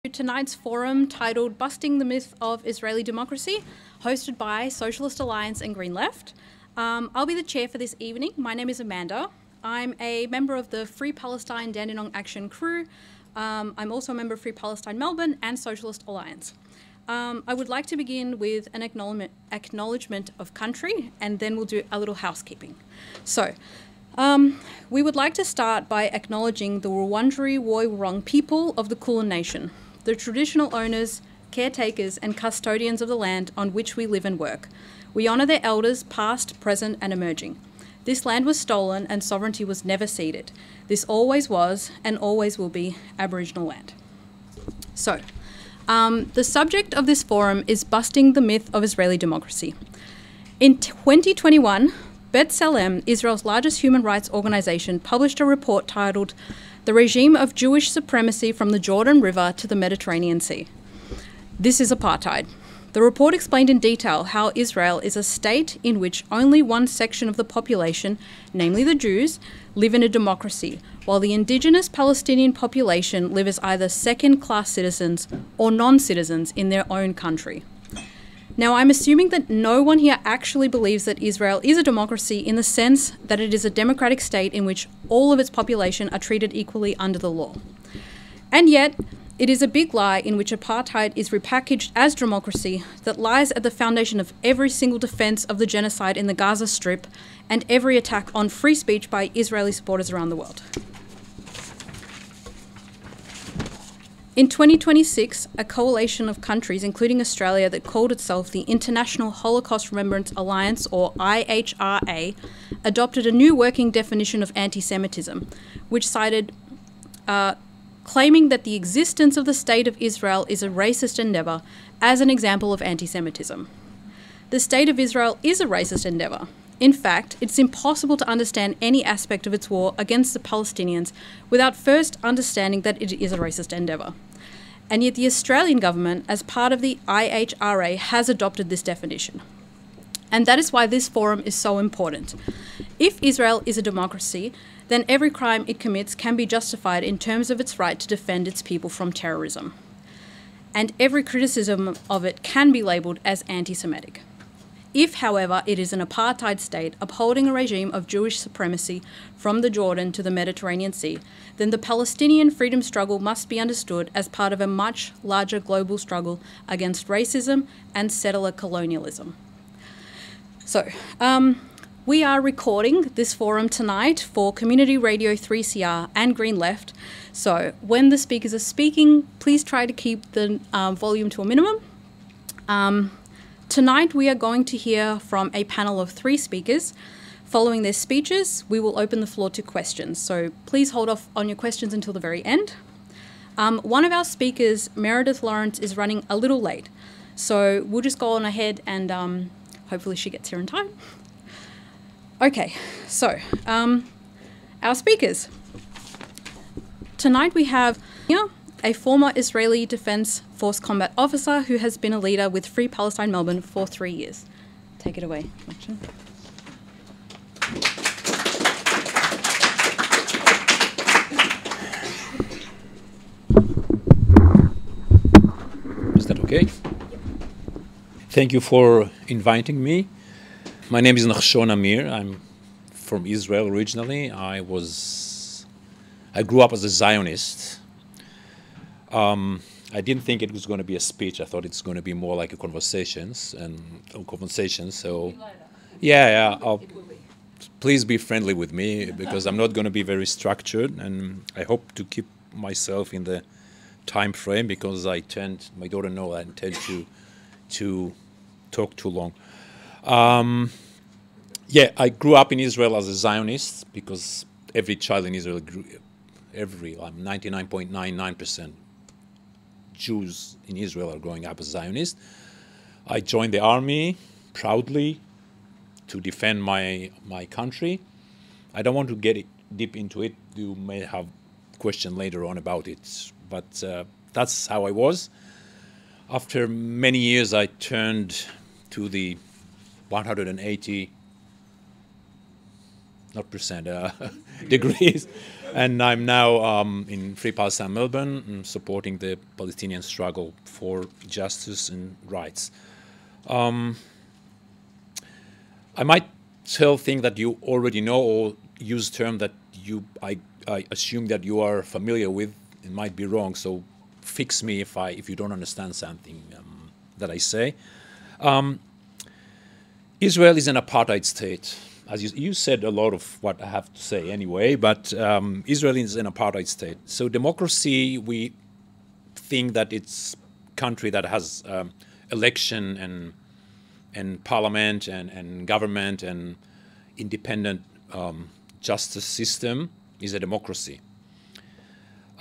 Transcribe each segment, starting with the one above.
Tonight's forum titled Busting the Myth of Israeli Democracy, hosted by Socialist Alliance and Green Left. I'll be the chair for this evening. My name is Amanda. I'm a member of the Free Palestine Dandenong Action crew. I'm also a member of Free Palestine Melbourne and Socialist Alliance. I would like to begin with an acknowledgement of country, and then we'll do a little housekeeping. So, we would like to start by acknowledging the Wurundjeri Woi-wurrung people of the Kulin Nation, the traditional owners, caretakers and custodians of the land on which we live and work. We honour their elders, past, present and emerging. This land was stolen and sovereignty was never ceded. This always was and always will be Aboriginal land. So, the subject of this forum is busting the myth of Israeli democracy. In 2021, B'Tselem, Israel's largest human rights organisation, published a report titled "The Regime of Jewish Supremacy from the Jordan River to the Mediterranean Sea. This is apartheid." The report explained in detail how Israel is a state in which only one section of the population, namely the Jews, live in a democracy, while the indigenous Palestinian population live as either second-class citizens or non-citizens in their own country. Now, I'm assuming that no one here actually believes that Israel is a democracy in the sense that it is a democratic state in which all of its population are treated equally under the law. And yet, it is a big lie in which apartheid is repackaged as democracy that lies at the foundation of every single defense of the genocide in the Gaza Strip and every attack on free speech by Israeli supporters around the world. In 2026, a coalition of countries, including Australia, that called itself the International Holocaust Remembrance Alliance, or IHRA, adopted a new working definition of anti-Semitism, which cited claiming that the existence of the State of Israel is a racist endeavour as an example of anti-Semitism. The State of Israel is a racist endeavour. In fact, it's impossible to understand any aspect of its war against the Palestinians without first understanding that it is a racist endeavour. And yet the Australian government, as part of the IHRA, has adopted this definition. And that is why this forum is so important. If Israel is a democracy, then every crime it commits can be justified in terms of its right to defend its people from terrorism. And every criticism of it can be labelled as anti-Semitic. If, however, it is an apartheid state upholding a regime of Jewish supremacy from the Jordan to the Mediterranean Sea, then the Palestinian freedom struggle must be understood as part of a much larger global struggle against racism and settler colonialism. So, we are recording this forum tonight for Community Radio 3CR and Green Left. So, when the speakers are speaking, please try to keep the volume to a minimum. Tonight we are going to hear from a panel of 3 speakers. Following their speeches, we will open the floor to questions. So please hold off on your questions until the very end. One of our speakers, Meredith Lawrence, is running a little late. So we'll just go on ahead and hopefully she gets here in time. Okay, so our speakers. Tonight we have a former Israeli Defence Force combat officer who has been a leader with Free Palestine Melbourne for 3 years. Take it away, Nachshon. Is that okay? Thank you for inviting me. My name is Nachshon Amir. I'm from Israel originally. I grew up as a Zionist. I didn't think it was going to be a speech. I thought it's going to be more like a conversation. So, please be friendly with me because I'm not going to be very structured, and I hope to keep myself in the time frame because my daughter knows I tend to talk too long. I grew up in Israel as a Zionist because every child in Israel grew. 99.99% Jews in Israel are growing up as Zionists. I joined the army proudly to defend my country. I don't want to get deep into it. You may have questions later on about it, but that's how I was. After many years, I turned to the 180 not percent, degrees And I'm now in Free Palestine, Melbourne, supporting the Palestinian struggle for justice and rights. I might think that you already know or use term that I assume that you are familiar with. It might be wrong, so fix me if you don't understand something that I say. Israel is an apartheid state. As you said a lot of what I have to say anyway, but Israel is an apartheid state. So democracy, we think that it's a country that has election and parliament and government and independent justice system is a democracy.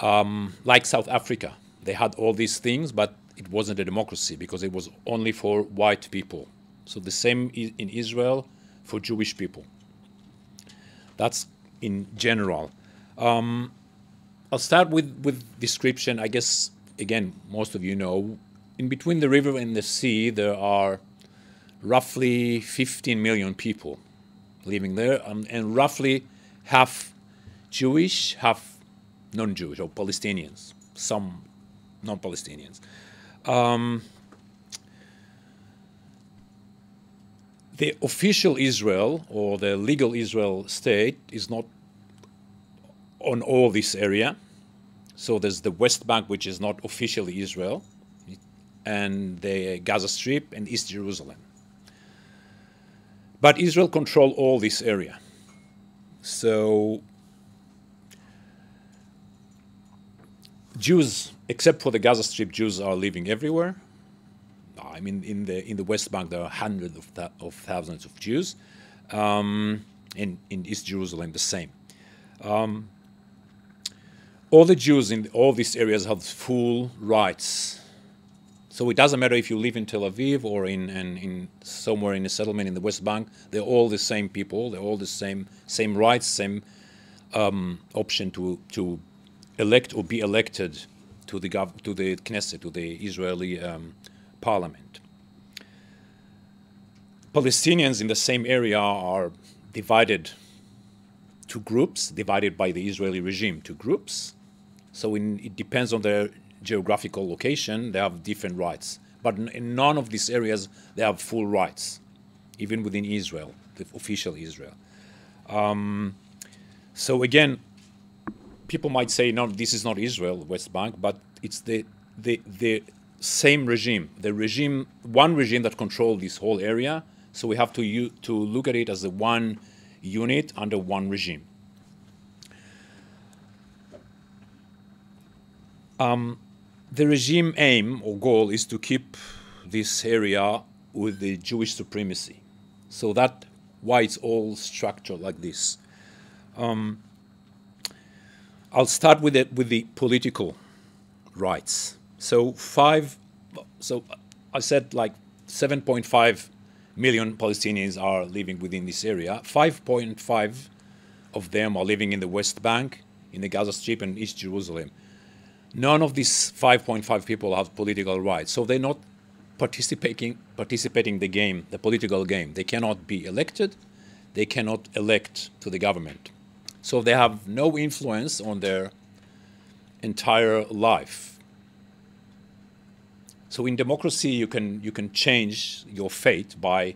Like South Africa, they had all these things, but it wasn't a democracy because it was only for white people. So the same in Israel for Jewish people. That's in general. I'll start with description. I guess, again, most of you know, in between the river and the sea, there are roughly 15 million people living there, and roughly half Jewish, half non-Jewish, or Palestinians, some non-Palestinians. The official Israel, or the legal Israel state, is not on all this area. So there's the West Bank, which is not officially Israel, and the Gaza Strip and East Jerusalem. But Israel controls all this area. So Jews, except for the Gaza Strip, Jews are living everywhere. I mean, in the West Bank, there are hundreds of thousands of Jews. In East Jerusalem, the same. All the Jews in all these areas have full rights. So it doesn't matter if you live in Tel Aviv or in somewhere in a settlement in the West Bank. They're all the same people. They're all the same rights, same option to elect or be elected to the Knesset, to the Israeli parliament. Palestinians in the same area are divided to groups, divided by the Israeli regime to groups. So it depends on their geographical location, they have different rights. But in none of these areas, they have full rights, even within Israel, the official Israel. So again, people might say, no, this is not Israel, West Bank, but it's the same regime, one regime that controls this whole area. So we have to look at it as a one unit under one regime. The regime aim or goal is to keep this area with the Jewish supremacy. So that's why it's all structured like this. I'll start with the political rights. So I said like 7.5 million Palestinians are living within this area. 5.5 of them are living in the West Bank, in the Gaza Strip and East Jerusalem. None of these 5.5 people have political rights, so they're not participating the political game. They cannot be elected, they cannot elect to the government. So they have no influence on their entire life. So in democracy, you can change your fate by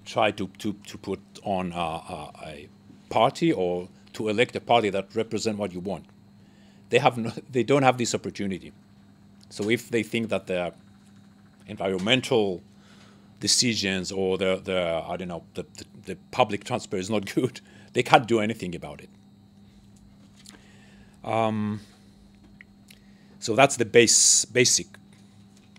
try to put on a party or to elect a party that represents what you want. They don't have this opportunity. So if they think that the environmental decisions or the public transport is not good, they can't do anything about it. So that's the basic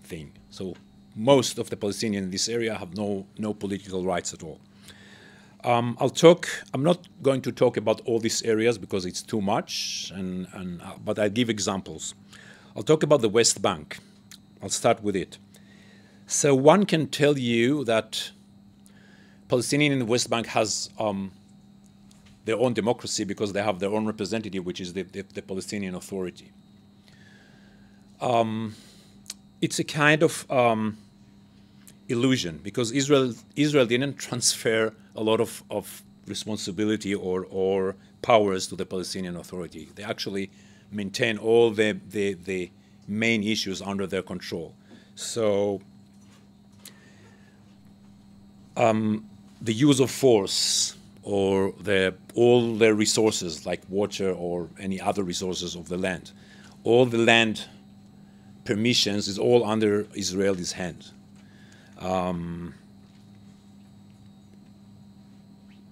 thing. So most of the Palestinians in this area have no political rights at all. I'm not going to talk about all these areas because it's too much, but I'll give examples. I'll talk about the West Bank. I'll start with it. So one can tell you that Palestinian in the West Bank has their own democracy because they have their own representative, which is the Palestinian Authority. It's a kind of illusion because Israel didn't transfer a lot of responsibility or powers to the Palestinian Authority. They actually maintain all the main issues under their control. So the use of force or all the resources like water or any other resources of the land, all the land permissions is all under Israel's hand.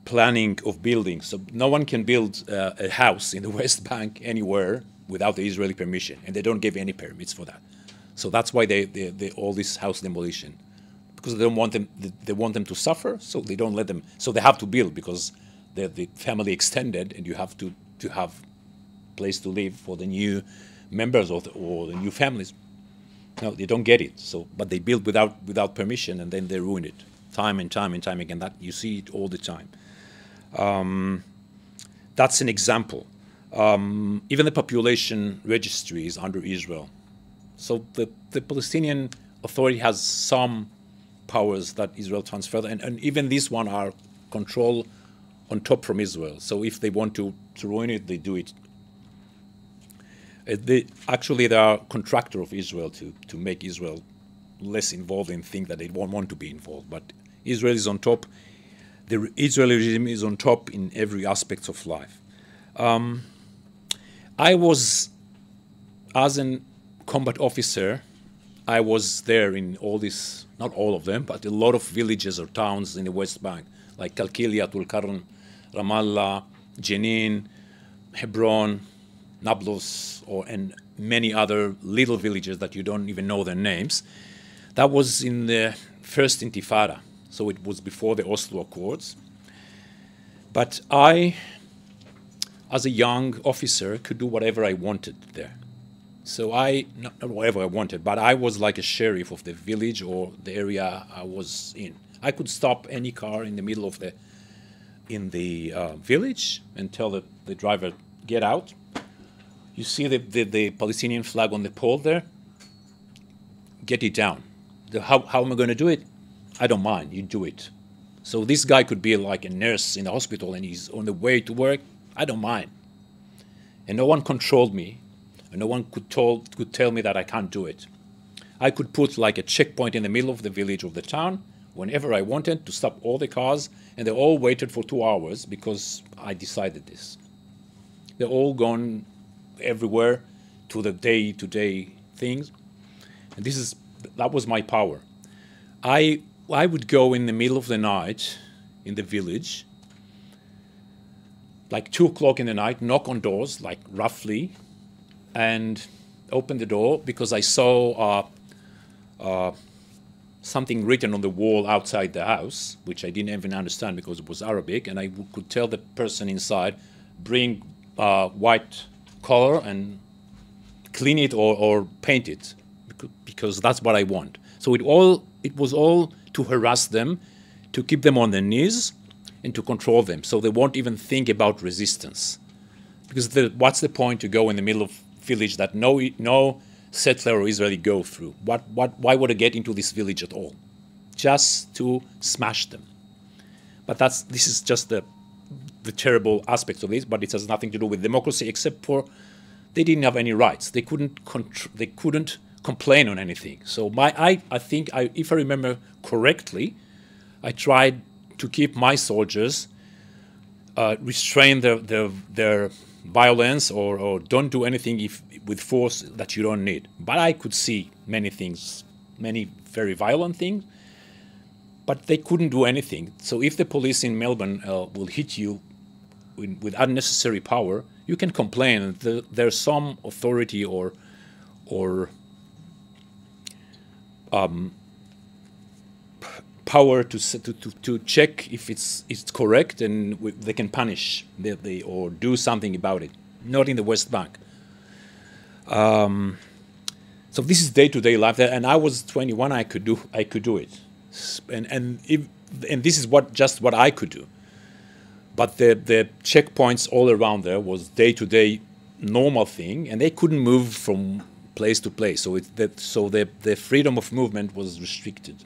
Planning of buildings. So no one can build a house in the West Bank anywhere without the Israeli permission, and they don't give any permits for that. So that's why they all this house demolition, because they don't want them. They want them to suffer, so they don't let them. So they have to build because they're the family extended, and you have to have place to live for the new members or the new families. No, they don't get it. So, but they build without permission, and then they ruin it time and time and time again. That you see it all the time. That's an example. Even the population registry is under Israel. So the Palestinian Authority has some powers that Israel transferred, and even these one are controlled on top from Israel. So if they want to ruin it, they do it. Actually, they are contractor of Israel to make Israel less involved in things that they won't want to be involved. But Israel is on top. The Israeli regime is on top in every aspect of life. I was, as a combat officer, I was there in all these, not all of them, but a lot of villages or towns in the West Bank, like Kalkilia, Tulkarm, Ramallah, Jenin, Hebron, Nablus, and many other little villages that you don't even know their names. That was in the first Intifada, so it was before the Oslo Accords. But I, as a young officer, could do whatever I wanted there. So not whatever I wanted, but I was like a sheriff of the village or the area I was in. I could stop any car in the middle of the village and tell the driver, get out. You see the Palestinian flag on the pole there? Get it down. How am I going to do it? I don't mind, you do it. So this guy could be like a nurse in the hospital and he's on the way to work. I don't mind. And no one controlled me. And no one could tell me that I can't do it. I could put like a checkpoint in the middle of the village or the town whenever I wanted to stop all the cars, and they all waited for 2 hours because I decided this. They're all gone everywhere to the day-to-day things. And that was my power. I would go in the middle of the night in the village, like 2 o'clock in the night, knock on doors, like roughly, and open the door because I saw something written on the wall outside the house, which I didn't even understand because it was Arabic, and I could tell the person inside, bring white color and clean it or paint it, because that's what I want. So it was all to harass them, to keep them on their knees, and to control them, so they won't even think about resistance. Because what's the point to go in the middle of village that no settler or Israeli go through? Why would I get into this village at all? Just to smash them. But this is just the terrible aspects of this. But it has nothing to do with democracy, except for they didn't have any rights. They couldn't complain on anything. So I think if I remember correctly, I tried to keep my soldiers restrain their violence or don't do anything with force that you don't need. But I could see many things, many very violent things, but they couldn't do anything. So if the police in Melbourne will hit you with unnecessary power, you can complain. There's some authority or power to check if it's correct, and they can punish or do something about it. Not in the West Bank. So this is day-to-day life there, and I was 21. I could do it, and this is just what I could do. But the checkpoints all around there was day-to-day normal thing, and they couldn't move from place to place. So the freedom of movement was restricted.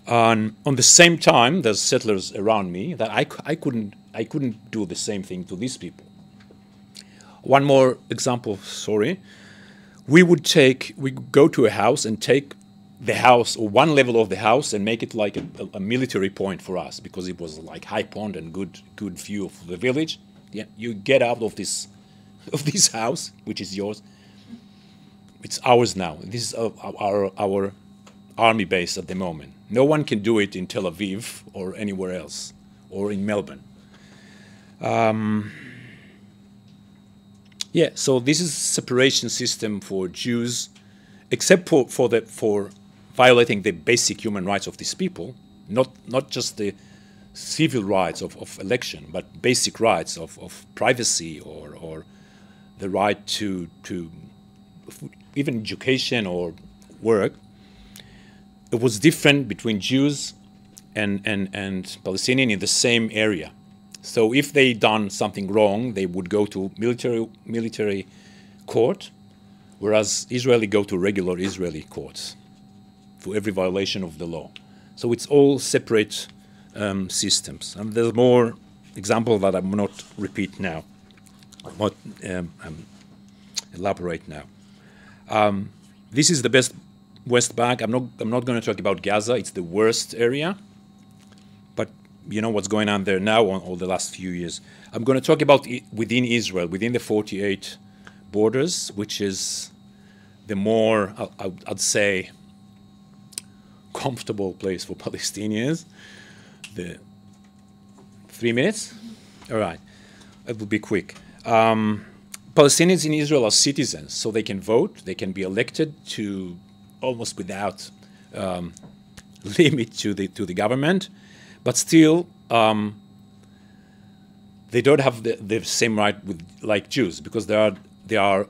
On the same time, there's settlers around me that I couldn't do the same thing to these people. One more example, sorry. We go to a house and take the house, or one level of the house, and make it like a military point for us, because it was like high pond and good view of the village. Yeah, you get out of this house, which is yours. It's ours now. This is our army base at the moment. No one can do it in Tel Aviv or anywhere else, or in Melbourne. Yeah, so this is a separation system for Jews, except for violating the basic human rights of these people, not just the civil rights of election, but basic rights of privacy or the right to even education or work. It was different between Jews and Palestinians in the same area. So if they done something wrong, they would go to military court, whereas Israeli go to regular Israeli courts for every violation of the law. So it's all separate systems. And there's more examples that I will not repeat now. I won't elaborate now. This is the best West Bank. I'm not going to talk about Gaza. It's the worst area. But you know what's going on there now all the last few years. I'm going to talk about within Israel, within the 48 borders, which is the more, I'd say, comfortable place for Palestinians. The 3 minutes? All right. It will be quick. Palestinians in Israel are citizens, so they can vote, they can be elected to almost without limit to the government, but still they don't have the same right like Jews, because there are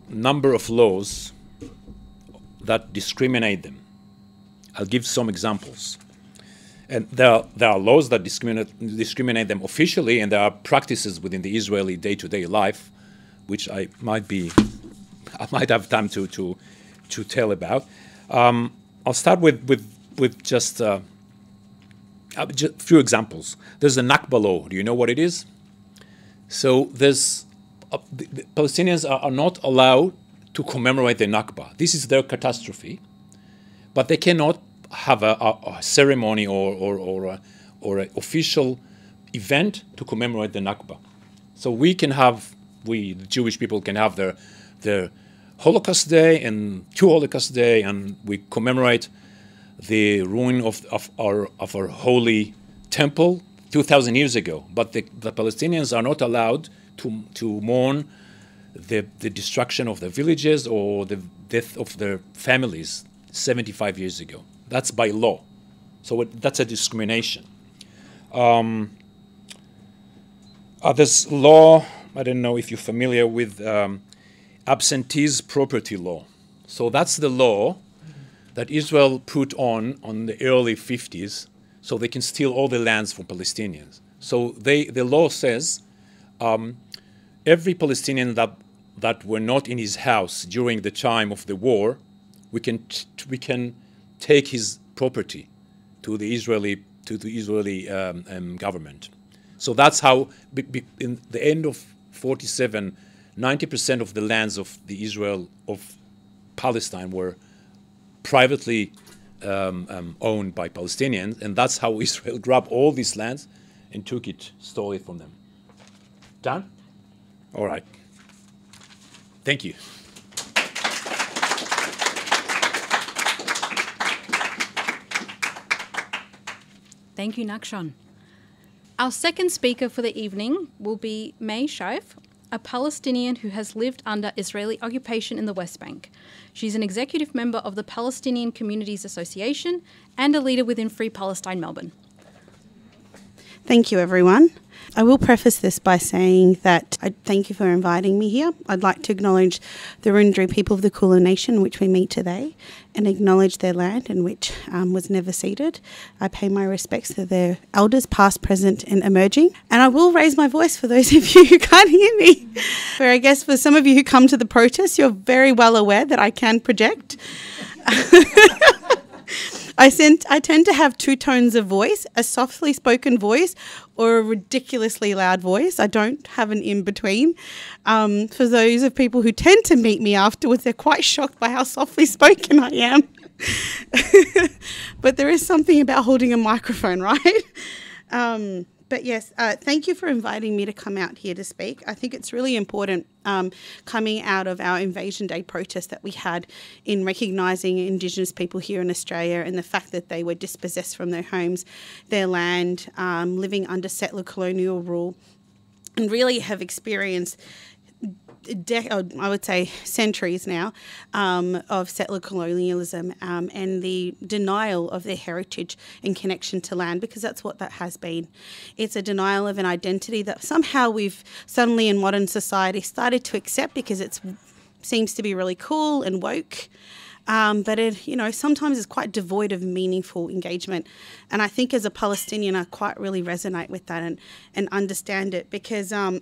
number of laws that discriminate them. I'll give some examples. And there are laws that discriminate them officially, and there are practices within the Israeli day-to-day life, which I might have time to tell about. I'll start with just a few examples. There's the Nakba law. Do you know what it is? So the Palestinians are not allowed to commemorate the Nakba. This is their catastrophe, but they cannot have a ceremony or an official event to commemorate the Nakba. So the Jewish people can have their Holocaust Day and two Holocaust Day, and we commemorate the ruin of our holy temple 2,000 years ago. But the Palestinians are not allowed to mourn the destruction of their villages or the death of their families 75 years ago. That's by law. So that's a discrimination. There's law, I don't know if you're familiar with absentees property law. So that's the law that Israel put on the early 50s, so they can steal all the lands from Palestinians. So the law says every Palestinian that were not in his house during the time of the war, we can take his property to the Israeli government. So that's how, in the end of 47, 90% of the lands of the Israel of Palestine were privately owned by Palestinians, and that's how Israel grabbed all these lands and stole it from them. Done? All right. Thank you. Thank you, Nachshon. Our second speaker for the evening will be Mai Saif, a Palestinian who has lived under Israeli occupation in the West Bank. She's an executive member of the Palestinian Communities Association and a leader within Free Palestine Melbourne. Thank you, everyone. I will preface this by saying that I thank you for inviting me here. I'd like to acknowledge the Wurundjeri people of the Kulin Nation, in which we meet today, and acknowledge their land, in which was never ceded. I pay my respects to their elders, past, present, and emerging. And I will raise my voice for those of you who can't hear me. For I guess for some of you who come to the protest, you're very well aware that I can project. I tend to have two tones of voice, a softly spoken voice or a ridiculously loud voice. I don't have an in-between. For those of people who tend to meet me afterwards, they're quite shocked by how softly spoken I am. But there is something about holding a microphone, right? But yes, thank you for inviting me to come out here to speak. I think it's really important coming out of our Invasion Day protest that we had in recognising Indigenous people here in Australia and the fact that they were dispossessed from their homes, their land, living under settler colonial rule, and really have experienced I would say centuries now of settler colonialism and the denial of their heritage and connection to land, because that's what that has been. It's a denial of an identity that somehow we've suddenly in modern society started to accept because it seems to be really cool and woke. But it, sometimes it's quite devoid of meaningful engagement. And I think as a Palestinian, I quite really resonate with that and understand it, because I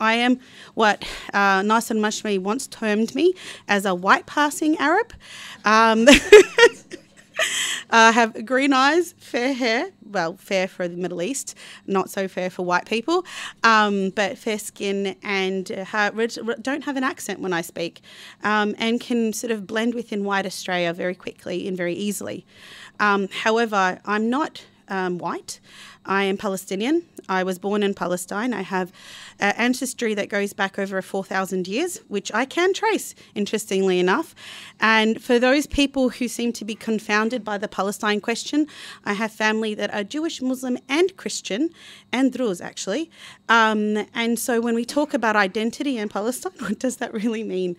am what Nachshon Amir once termed me as a white passing Arab. I have green eyes, fair hair, well, fair for the Middle East, not so fair for white people, but fair skin, and don't have an accent when I speak, and can sort of blend within white Australia very quickly and very easily. However, I'm not white. I am Palestinian. I was born in Palestine. I have ancestry that goes back over 4,000 years, which I can trace, interestingly enough. And for those people who seem to be confounded by the Palestine question, I have family that are Jewish, Muslim and Christian, and Druze actually. And so when we talk about identity in Palestine, what does that really mean?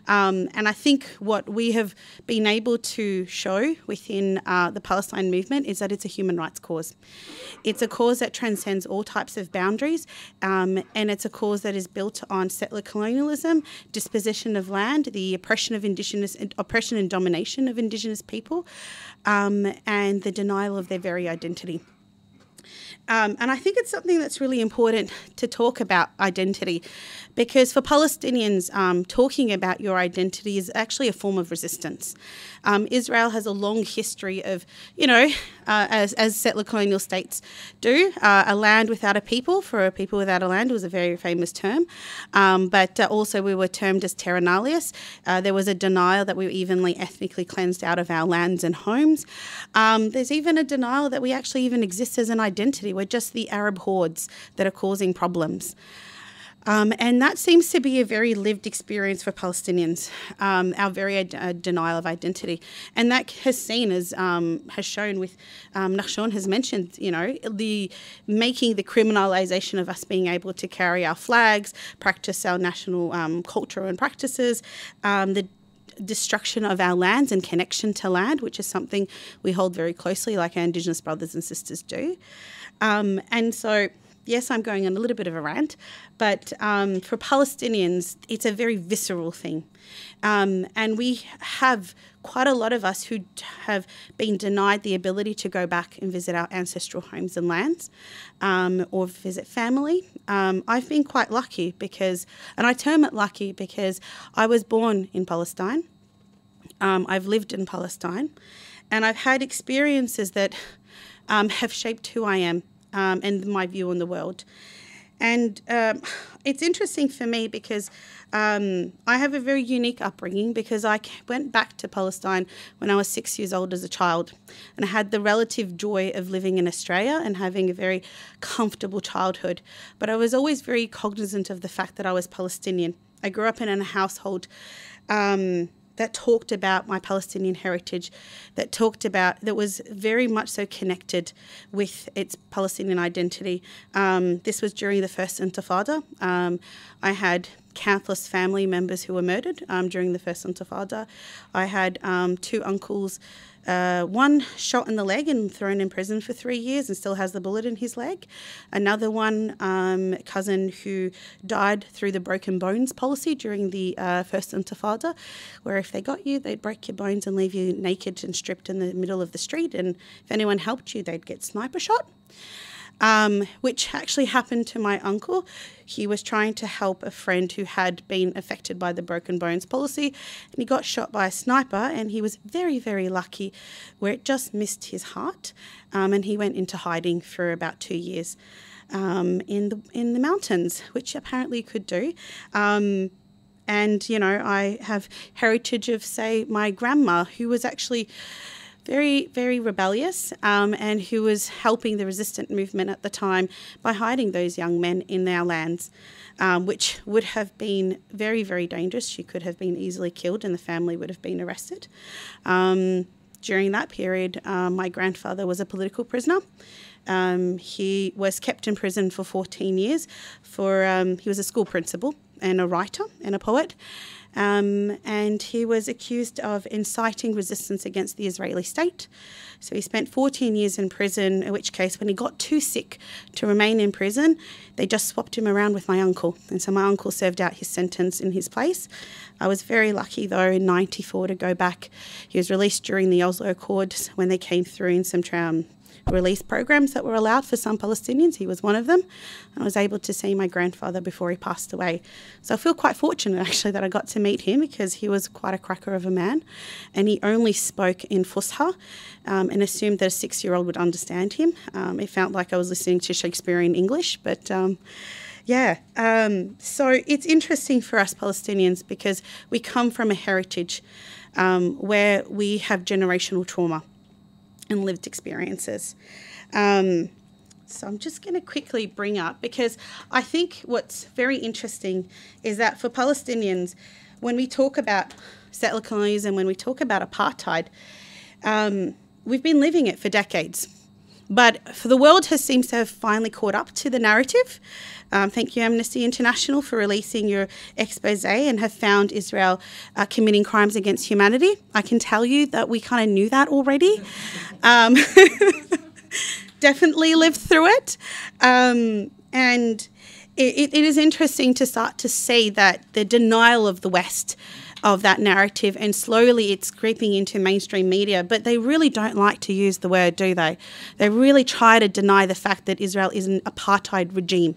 And I think what we have been able to show within the Palestine movement is that it's a human rights cause. It's a cause that transcends all types of boundaries, and it's a cause that is built on settler colonialism, dispossession of land, the oppression and domination of Indigenous people, and the denial of their very identity. And I think it's something that's really important to talk about identity, because for Palestinians, talking about your identity is actually a form of resistance. Israel has a long history of, as settler colonial states do, a land without a people. For a people without a land was a very famous term. But also we were termed as terra nullius. There was a denial that we were evenly ethnically cleansed out of our lands and homes. There's even a denial that we actually even exist as an identity. We're just the Arab hordes that are causing problems. And that seems to be a very lived experience for Palestinians, our very denial of identity. And that has shown with, Nachshon has mentioned, the making the criminalisation of us being able to carry our flags, practice our national culture and practices, the destruction of our lands and connection to land, which is something we hold very closely, like our Indigenous brothers and sisters do. And so, yes, I'm going on a little bit of a rant, but for Palestinians, it's a very visceral thing. And we have quite a lot of us who have been denied the ability to go back and visit our ancestral homes and lands, or visit family. I've been quite lucky because, and I term it lucky because I was born in Palestine. I've lived in Palestine, and I've had experiences that have shaped who I am and my view on the world. And it's interesting for me because I have a very unique upbringing, because I went back to Palestine when I was 6 years old as a child, and I had the relative joy of living in Australia and having a very comfortable childhood. But I was always very cognizant of the fact that I was Palestinian. I grew up in a household that talked about my Palestinian heritage, that was very much so connected with its Palestinian identity. This was during the first Intifada. I had countless family members who were murdered during the first Intifada. I had two uncles, one shot in the leg and thrown in prison for 3 years and still has the bullet in his leg. Another one, cousin who died through the broken bones policy during the first Intifada, where if they got you, they'd break your bones and leave you naked and stripped in the middle of the street. And if anyone helped you, they'd get sniper shot. which actually happened to my uncle. He was trying to help a friend who had been affected by the broken bones policy, and he got shot by a sniper, and he was very, very lucky where it just missed his heart, and he went into hiding for about 2 years in the mountains, which apparently you could do. And, you know, I have heritage of, say, my grandma, who was actually very, very rebellious, and who was helping the resistant movement at the time by hiding those young men in our lands, which would have been very, very dangerous. She could have been easily killed and the family would have been arrested. During that period, my grandfather was a political prisoner. He was kept in prison for 14 years he was a school principal and a writer and a poet. And he was accused of inciting resistance against the Israeli state. So he spent 14 years in prison, in which case when he got too sick to remain in prison, they just swapped him around with my uncle. And so my uncle served out his sentence in his place. I was very lucky, though, in 94 to go back. He was released during the Oslo Accords when they came through in some release programs that were allowed for some Palestinians. He was one of them. I was able to see my grandfather before he passed away. So I feel quite fortunate, actually, that I got to meet him because he was quite a cracker of a man, and he only spoke in Fusha and assumed that a 6-year-old would understand him. It felt like I was listening to Shakespearean English, but so it's interesting for us Palestinians because we come from a heritage where we have generational trauma and lived experiences. So I'm just going to quickly bring up, because I think what's very interesting is that for Palestinians, when we talk about settler colonialism, when we talk about apartheid, we've been living it for decades. But the world seems to have finally caught up to the narrative. Thank you, Amnesty International, for releasing your expose and have found Israel committing crimes against humanity. I can tell you that we kind of knew that already. Definitely lived through it. And it is interesting to start to see that the denial of the West of that narrative, and slowly it's creeping into mainstream media, but they really don't like to use the word, do they? They really try to deny the fact that Israel is an apartheid regime,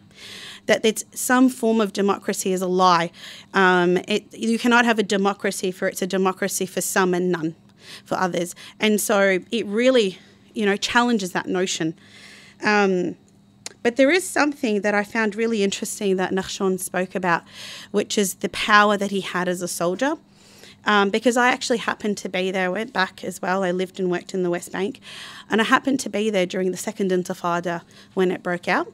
that it's some form of democracy is a lie. You cannot have a democracy for it's a democracy for some and none for others. And so it really, challenges that notion. But there is something that I found really interesting that Nachshon spoke about, which is the power that he had as a soldier. Because I actually happened to be there. I went back as well. I lived and worked in the West Bank. And I happened to be there during the second Intifada when it broke out.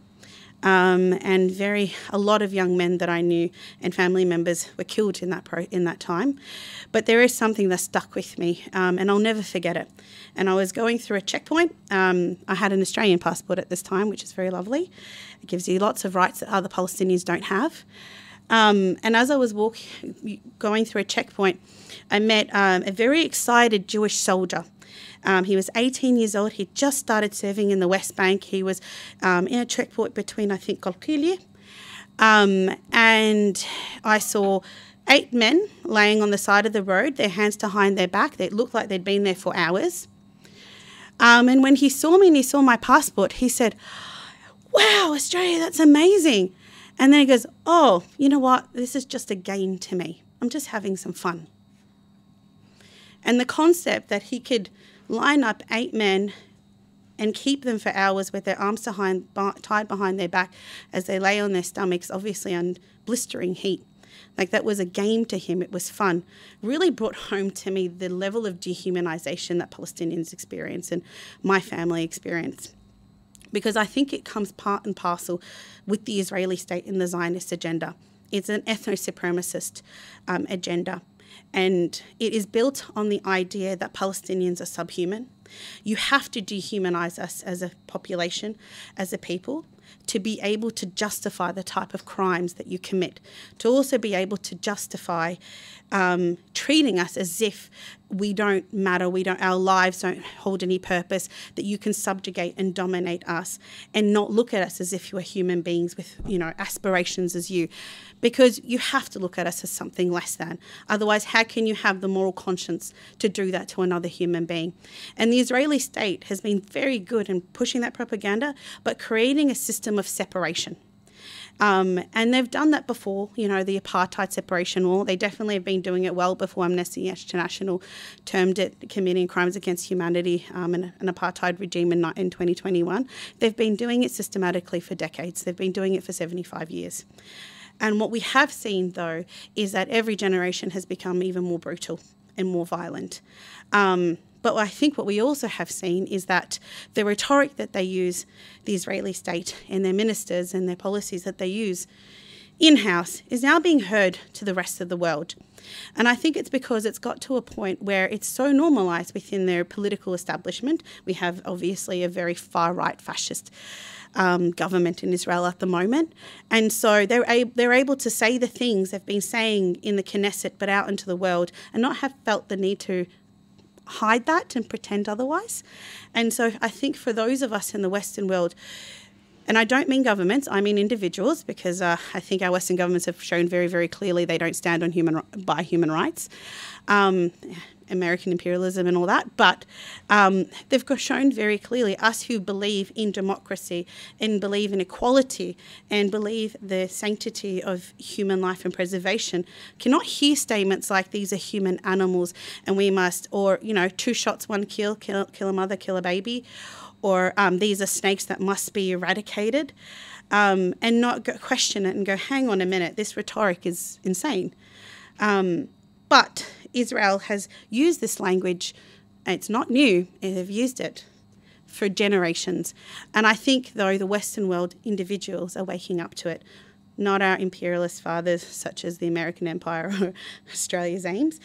And a lot of young men that I knew and family members were killed in that time. But there is something that stuck with me, and I'll never forget it. And I was going through a checkpoint. I had an Australian passport at this time, which is very lovely. It gives you lots of rights that other Palestinians don't have. And as I was going through a checkpoint, I met a very excited Jewish soldier. He was 18 years old. He just started serving in the West Bank. He was in a checkpoint between, I think, Kalkilia. And I saw 8 men laying on the side of the road, their hands behind their back. They looked like they'd been there for hours. And when he saw me and he saw my passport, he said, "Wow, Australia, that's amazing." And then he goes, "Oh, you know what? This is just a game to me. I'm just having some fun." And the concept that he could line up 8 men and keep them for hours with their arms tied behind their back as they lay on their stomachs, obviously on blistering heat. Like that was a game to him. It was fun. Really brought home to me the level of dehumanization that Palestinians experience and my family experience. Because I think it comes part and parcel with the Israeli state and the Zionist agenda. It's an ethno-supremacist agenda. And it is built on the idea that Palestinians are subhuman. You have to dehumanize us as a population, as a people. to be able to justify the type of crimes that you commit, to also be able to justify treating us as if we don't matter, our lives don't hold any purpose, that you can subjugate and dominate us and not look at us as if you are human beings with, aspirations as you. Because you have to look at us as something less than. Otherwise, how can you have the moral conscience to do that to another human being? And the Israeli state has been very good in pushing that propaganda, but creating a system of separation. And they've done that before, the apartheid separation wall. They definitely have been doing it well before Amnesty International termed it committing crimes against humanity, an apartheid regime in 2021. They've been doing it systematically for decades. They've been doing it for 75 years. And what we have seen, though, is that every generation has become even more brutal and more violent. But I think what we also have seen is that the rhetoric that they use, the Israeli state and their ministers and their policies that they use in-house, is now being heard to the rest of the world. And I think it's because it's got to a point where it's so normalised within their political establishment. We have obviously a very far-right fascist government in Israel at the moment. And so they're able to say the things they've been saying in the Knesset but out into the world and not have felt the need to hide that and pretend otherwise. And so I think for those of us in the Western world, and I don't mean governments, I mean individuals, because I think our Western governments have shown very, very clearly they don't stand on human rights, American imperialism and all that. But they've shown very clearly, us who believe in democracy and believe in equality and believe the sanctity of human life and preservation, cannot hear statements like these are human animals and we must, or, 2 shots, 1 kill a mother, kill a baby, or these are snakes that must be eradicated, and not question it and go, hang on a minute, this rhetoric is insane. But Israel has used this language, and it's not new, they've used it for generations. And I think, though, the Western world individuals are waking up to it, not our imperialist fathers such as the American Empire or Australia's aims.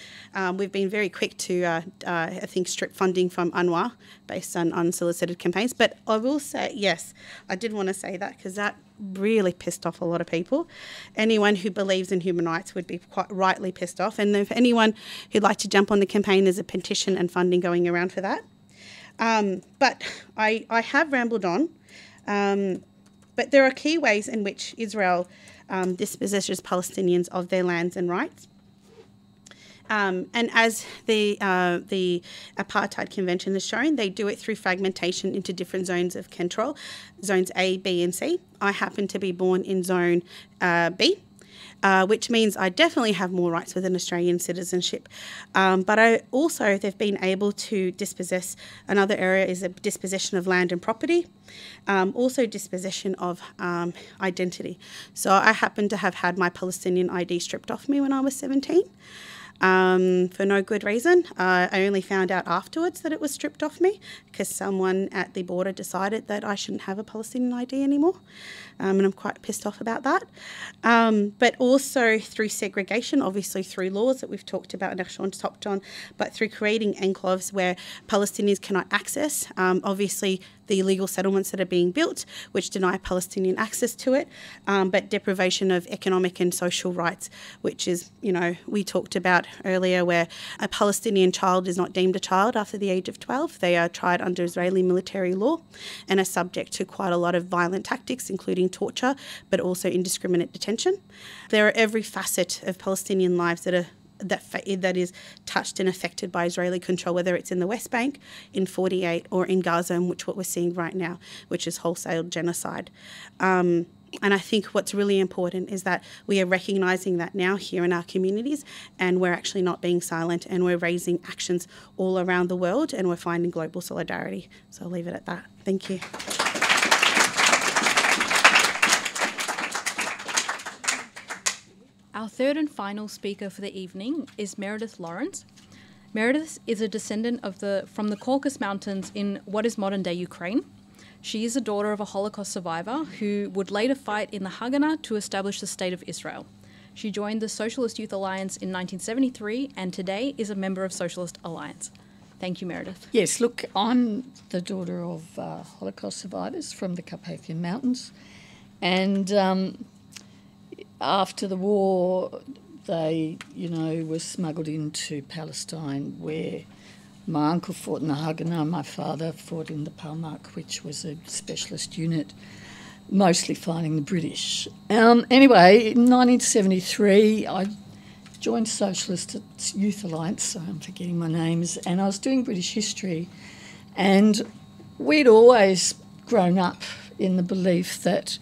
We've been very quick to, I think, strip funding from UNRWA based on unsolicited campaigns. But I will say, yes, I did want to say that because that really pissed off a lot of people. Anyone who believes in human rights would be quite rightly pissed off. And if anyone who'd like to jump on the campaign, there's a petition and funding going around for that. But I have rambled on. But there are key ways in which Israel dispossesses Palestinians of their lands and rights. And as the Apartheid Convention has shown, they do it through fragmentation into different zones of control, zones A, B and C. I happen to be born in zone B. Which means I definitely have more rights with an Australian citizenship. But they've been able to dispossess, another area is a dispossession of land and property, also dispossession of identity. So I happen to have had my Palestinian ID stripped off me when I was 17. For no good reason. I only found out afterwards that it was stripped off me because someone at the border decided that I shouldn't have a Palestinian ID anymore. And I'm quite pissed off about that. But also through segregation, obviously through laws that we've talked about, Nachshon touched on, but through creating enclaves where Palestinians cannot access, obviously the illegal settlements that are being built, which deny Palestinian access to it, but deprivation of economic and social rights, which is, we talked about earlier, where a Palestinian child is not deemed a child after the age of 12. They are tried under Israeli military law and are subject to quite a lot of violent tactics, including torture, but also indiscriminate detention. There are every facet of Palestinian lives that is touched and affected by Israeli control, whether it's in the West Bank, in 48, or in Gaza, which what we're seeing right now, which is wholesale genocide. And I think what's really important is that we are recognising that now here in our communities, and we're actually not being silent, and we're raising actions all around the world, and we're finding global solidarity. So I'll leave it at that. Thank you. Our third and final speaker for the evening is Meredith Lawrence. Meredith is a descendant from the Caucasus Mountains in what is modern-day Ukraine. She is a daughter of a Holocaust survivor who would later fight in the Haganah to establish the State of Israel. She joined the Socialist Youth Alliance in 1973 and today is a member of Socialist Alliance. Thank you, Meredith. Yes, look, I'm the daughter of Holocaust survivors from the Carpathian Mountains, and after the war, they, were smuggled into Palestine, where my uncle fought in the Haganah, my father fought in the Palmach, which was a specialist unit, mostly fighting the British. Anyway, in 1973, I joined Socialist at Youth Alliance, so I'm forgetting my names, and I was doing British history, and we'd always grown up in the belief that,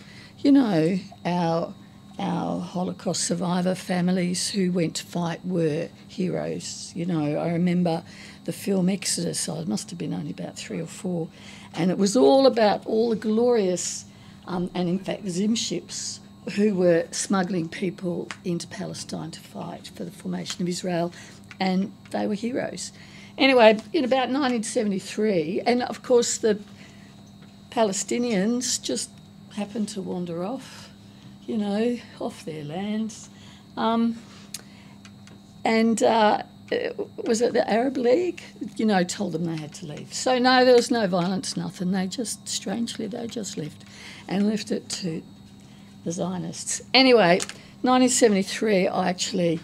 our Holocaust survivor families who went to fight were heroes. I remember the film Exodus. I must have been only about 3 or 4, and it was all about all the glorious, and in fact Zim ships who were smuggling people into Palestine to fight for the formation of Israel, and they were heroes. Anyway, in about 1973, and of course the Palestinians just happened to wander off, off their lands. Was it the Arab League? Told them they had to leave. So no, there was no violence, nothing. They just left and left it to the Zionists. Anyway, 1973, I actually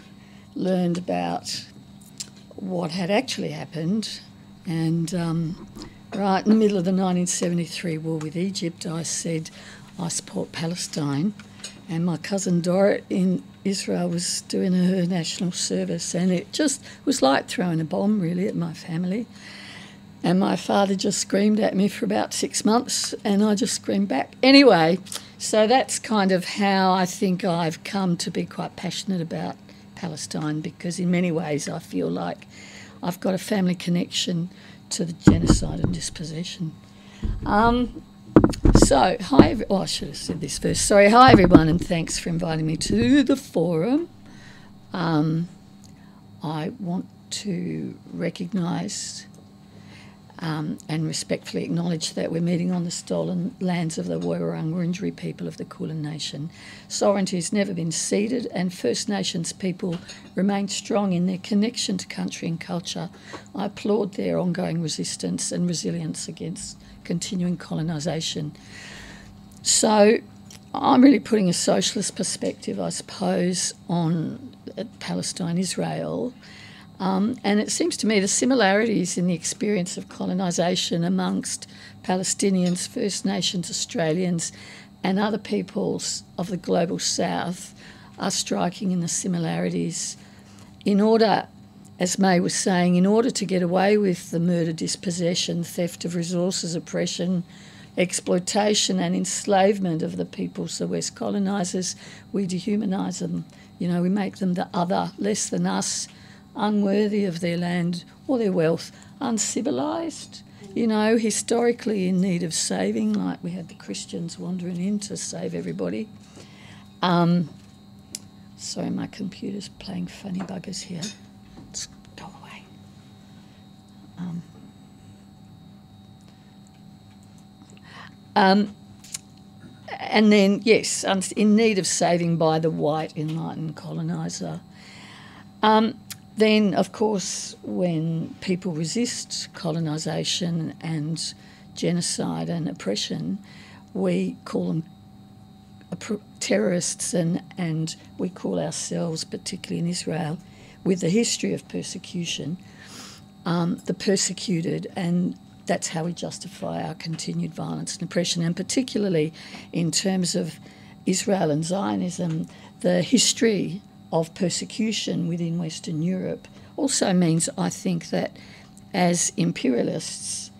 learned about what had actually happened, and right in the middle of the 1973 war with Egypt, I said I support Palestine. And my cousin Dorrit in Israel was doing her national service, and it just was like throwing a bomb, really, at my family. And my father just screamed at me for about 6 months, and I just screamed back. Anyway, so that's kind of how I think I've come to be quite passionate about Palestine, because in many ways I feel like I've got a family connection to the genocide and dispossession. So, I should have said this first. Sorry, hi everyone, and thanks for inviting me to the forum. I want to recognise and respectfully acknowledge that we're meeting on the stolen lands of the Wurrung Wurundjeri people of the Kulin Nation. Sovereignty has never been ceded, and First Nations people remain strong in their connection to country and culture. I applaud their ongoing resistance and resilience against continuing colonisation. So I'm really putting a socialist perspective, I suppose, on Palestine-Israel. And it seems to me the similarities in the experience of colonisation amongst Palestinians, First Nations, Australians and other peoples of the global south are striking in the similarities. In order, as Mai was saying, in order to get away with the murder, dispossession, theft of resources, oppression, exploitation and enslavement of the peoples, the West colonisers, we dehumanise them. We make them the other, less than us, unworthy of their land or their wealth, uncivilised, historically in need of saving, like we had the Christians wandering in to save everybody. Sorry, my computer's playing funny buggers here. Let's go away. And then, yes, in need of saving by the white enlightened coloniser. Then, of course, when people resist colonisation and genocide and oppression, we call them terrorists, and we call ourselves, particularly in Israel, with the history of persecution, the persecuted, and that's how we justify our continued violence and oppression, and particularly in terms of Israel and Zionism, the history of persecution within Western Europe also means, I think, that as imperialists,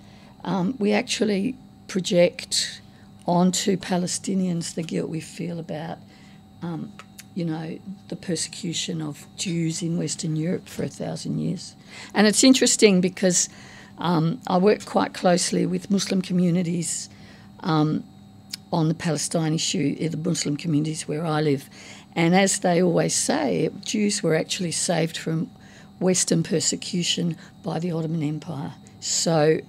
we actually project onto Palestinians the guilt we feel about, the persecution of Jews in Western Europe for 1,000 years. And it's interesting because I work quite closely with Muslim communities on the Palestine issue, the Muslim communities where I live. And as they always say, Jews were actually saved from Western persecution by the Ottoman Empire. So,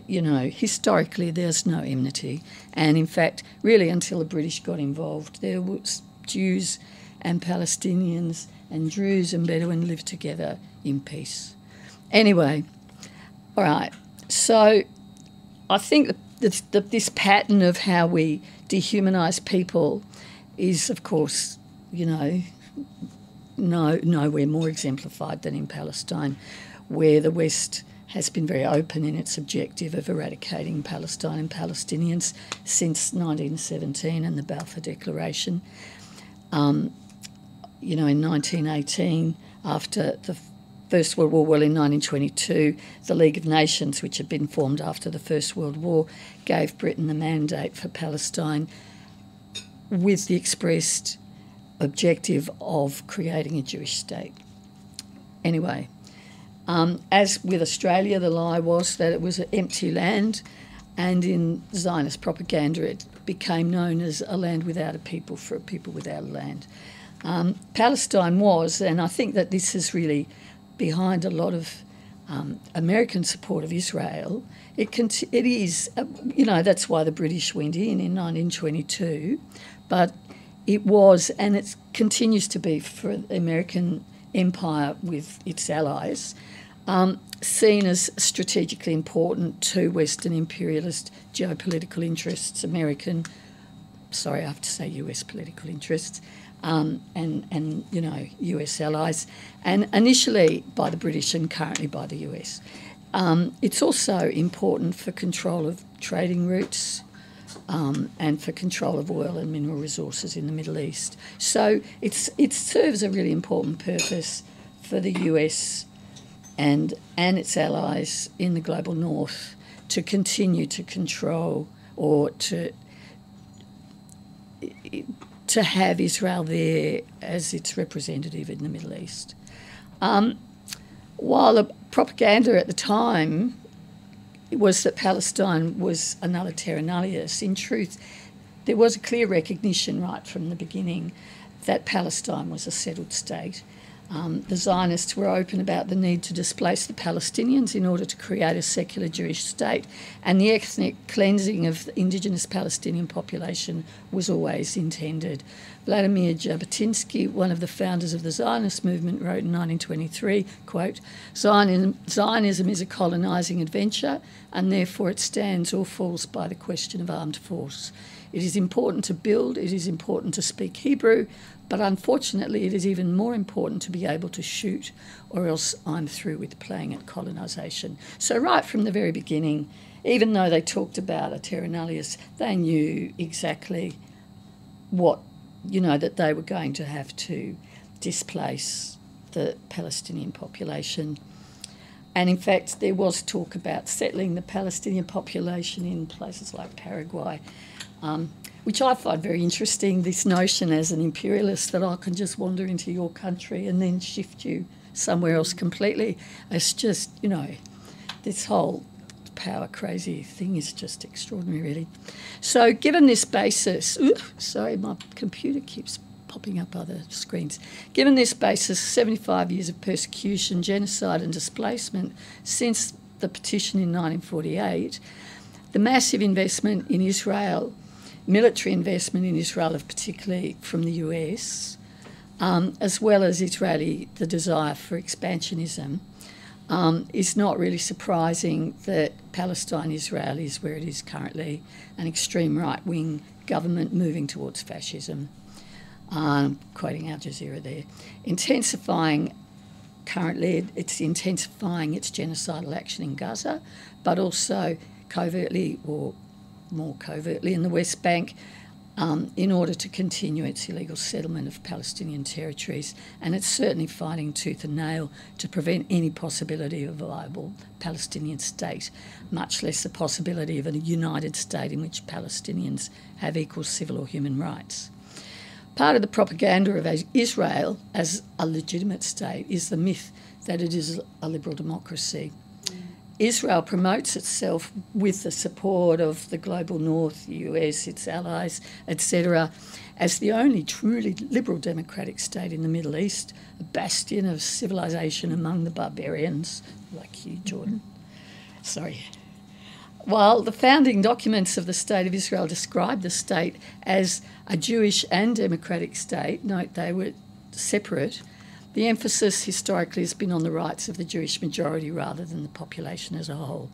historically there's no enmity. And in fact, really until the British got involved, there was Jews and Palestinians and Druze and Bedouin lived together in peace. Anyway, All right. So I think that this pattern of how we dehumanise people is, of course, nowhere more exemplified than in Palestine, where the West has been very open in its objective of eradicating Palestine and Palestinians since 1917 and the Balfour Declaration. In 1918, after the First World War, in 1922, the League of Nations, which had been formed after the First World War, gave Britain the mandate for Palestine with the expressed objective of creating a Jewish state. Anyway, as with Australia, the lie was that it was an empty land, and in Zionist propaganda it became known as a land without a people for a people without a land. Palestine was, and I think that this is really behind a lot of American support of Israel. It is, that's why the British went in 1922, but it was, and it continues to be for the American empire with its allies, seen as strategically important to Western imperialist geopolitical interests, I have to say US political interests, and US allies, and initially by the British and currently by the US. It's also important for control of trading routes and for control of oil and mineral resources in the Middle East. So it serves a really important purpose for the US and its allies in the global north to continue to control or to have Israel there as its representative in the Middle East. While the propaganda at the time was that Palestine was another terra nullius, in truth, there was a clear recognition right from the beginning that Palestine was a settled state. The Zionists were open about the need to displace the Palestinians in order to create a secular Jewish state, and the ethnic cleansing of the indigenous Palestinian population was always intended. Vladimir Jabotinsky, one of the founders of the Zionist movement, wrote in 1923, quote, Zionism is a colonising adventure, and therefore it stands or falls by the question of armed force. It is important to build, it is important to speak Hebrew, but unfortunately it is even more important to be able to shoot, or else I'm through with playing at colonisation. So right from the very beginning, even though they talked about a terra nullius, they knew exactly what, that they were going to have to displace the Palestinian population. And in fact, there was talk about settling the Palestinian population in places like Paraguay, which I find very interesting, this notion as an imperialist that I can just wander into your country and then shift you somewhere else completely. It's just, this whole power crazy thing is just extraordinary, really. So given this basis, sorry, my computer keeps popping up other screens. Given this basis, 75 years of persecution, genocide and displacement since the petition in 1948, the massive investment in Israel, military investment in Israel, particularly from the US, as well as the desire for expansionism, is not really surprising that Palestine-Israel is where it is currently, an extreme right-wing government moving towards fascism. Quoting Al Jazeera there. Currently it's intensifying its genocidal action in Gaza, but also covertly or more covertly in the West Bank, in order to continue its illegal settlement of Palestinian territories, and it's certainly fighting tooth and nail to prevent any possibility of a viable Palestinian state, much less the possibility of a united state in which Palestinians have equal civil or human rights. Part of the propaganda of Israel as a legitimate state is the myth that it is a liberal democracy. Israel promotes itself with the support of the global north, the US, its allies, etc., as the only truly liberal democratic state in the Middle East, a bastion of civilization among the barbarians, like you, Jordan. Sorry. While the founding documents of the State of Israel describe the state as a Jewish and democratic state, note they were separate, The emphasis historically has been on the rights of the Jewish majority rather than the population as a whole.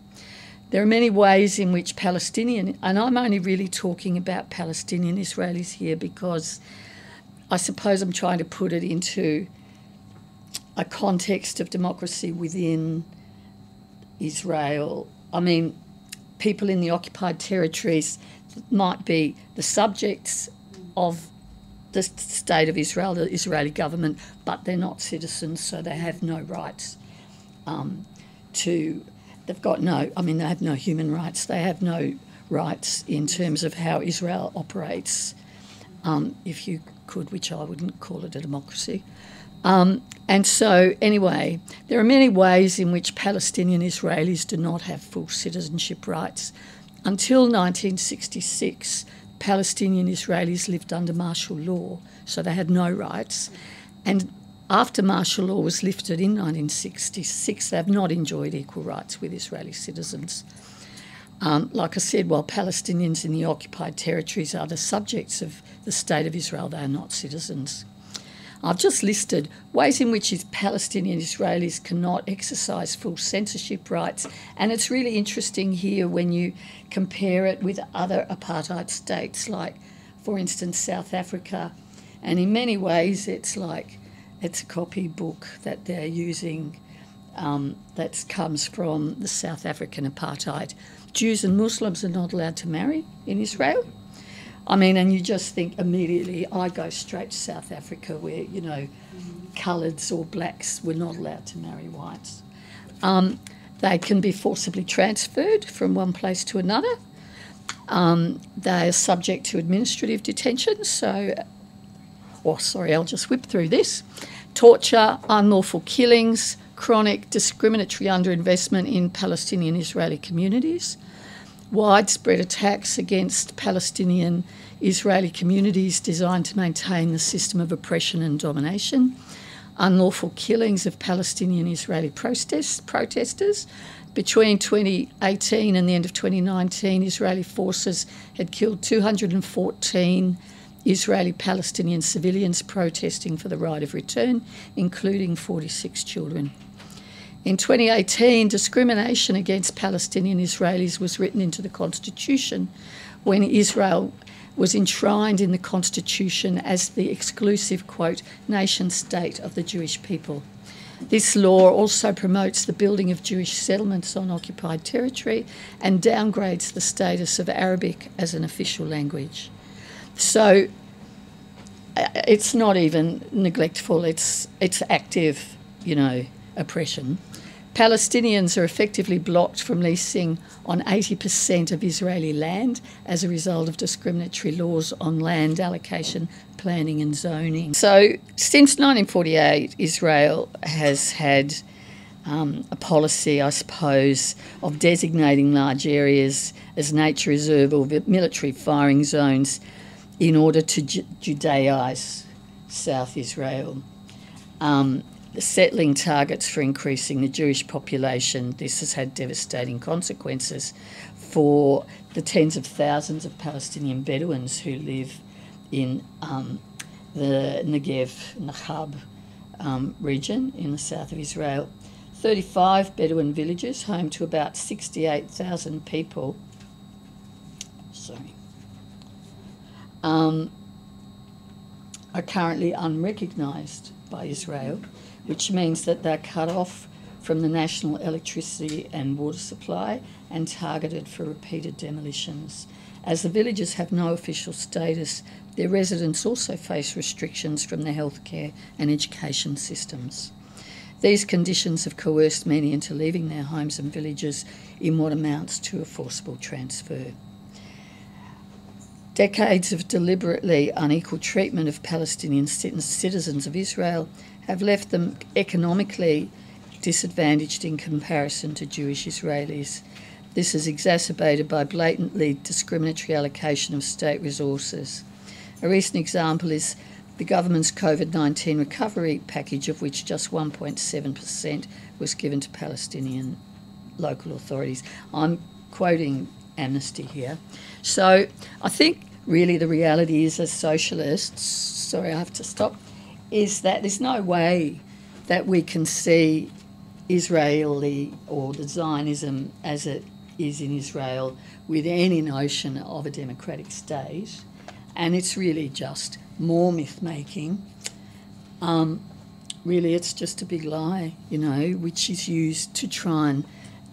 There are many ways in which Palestinian, and I'm only really talking about Palestinian Israelis here because I suppose I'm trying to put it into a context of democracy within Israel. I mean, people in the occupied territories might be the subjects of the state of Israel, the Israeli government, but they're not citizens, so they have no rights they have no human rights. They have no rights in terms of how Israel operates, if you could, which I wouldn't call it a democracy. And so, anyway, there are many ways in which Palestinian Israelis do not have full citizenship rights. Until 1966, Palestinian Israelis lived under martial law, so they had no rights. And after martial law was lifted in 1966, they have not enjoyed equal rights with Israeli citizens. Like I said, while Palestinians in the occupied territories are the subjects of the State of Israel, they are not citizens. I've just listed ways in which Palestinian Israelis cannot exercise full censorship rights, and it's really interesting here when you compare it with other apartheid states, like, for instance, South Africa, and in many ways it's a copybook that they're using that comes from the South African apartheid. Jews and Muslims are not allowed to marry in Israel. I mean, and you just think immediately, I go straight to South Africa where, coloureds or blacks were not allowed to marry whites. They can be forcibly transferred from one place to another. They are subject to administrative detention, I'll just whip through this. Torture, unlawful killings, chronic discriminatory underinvestment in Palestinian Israeli communities, widespread attacks against Palestinian Israeli communities designed to maintain the system of oppression and domination, unlawful killings of Palestinian Israeli protesters. Between 2018 and the end of 2019, Israeli forces had killed 214 Israeli Palestinian civilians protesting for the right of return, including 46 children. In 2018, discrimination against Palestinian Israelis was written into the Constitution when Israel was enshrined in the Constitution as the exclusive, quote, nation state of the Jewish people. This law also promotes the building of Jewish settlements on occupied territory and downgrades the status of Arabic as an official language. So it's not even neglectful, it's active, oppression. Palestinians are effectively blocked from leasing on 80% of Israeli land as a result of discriminatory laws on land allocation, planning and zoning. So since 1948, Israel has had a policy, I suppose, of designating large areas as nature reserve or military firing zones in order to Judaise South Israel. Settling targets for increasing the Jewish population. This has had devastating consequences for the tens of thousands of Palestinian Bedouins who live in the Negev, Nachab region in the south of Israel. 35 Bedouin villages, home to about 68,000 people, are currently unrecognised by Israel, which means that they're cut off from the national electricity and water supply and targeted for repeated demolitions. As the villages have no official status, their residents also face restrictions from the healthcare and education systems. These conditions have coerced many into leaving their homes and villages in what amounts to a forcible transfer. Decades of deliberately unequal treatment of Palestinian citizens of Israel have left them economically disadvantaged in comparison to Jewish Israelis. This is exacerbated by blatantly discriminatory allocation of state resources. A recent example is the government's COVID-19 recovery package, of which just 1.7% was given to Palestinian local authorities. I'm quoting Amnesty here. So I think really the reality is, as socialists, sorry I have to stop, is that there's no way that we can see Israeli or the Zionism as it is in Israel with any notion of a democratic state, and it's really just more myth-making. Really, it's just a big lie, you know, which is used to try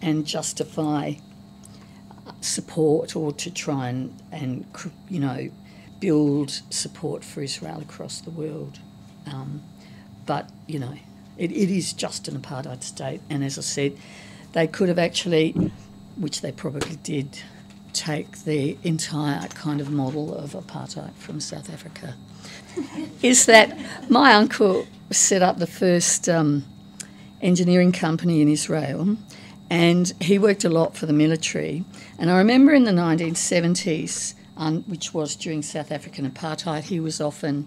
and justify support, or to try and you know, build support for Israel across the world. But, you know, it is just an apartheid state, and as I said, they could have actually, which they probably did, take the entire kind of model of apartheid from South Africa. Is that my uncle set up the first engineering company in Israel, and he worked a lot for the military. And I remember in the 1970s, which was during South African apartheid, he was often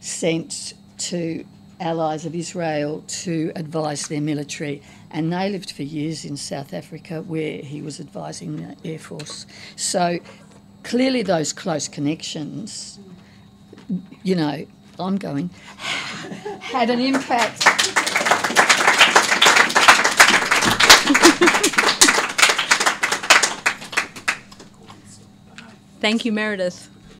sent to allies of Israel to advise their military, and they lived for years in South Africa where he was advising the Air Force. So clearly those close connections, you know, I'm going, had an impact. Thank you, Meredith.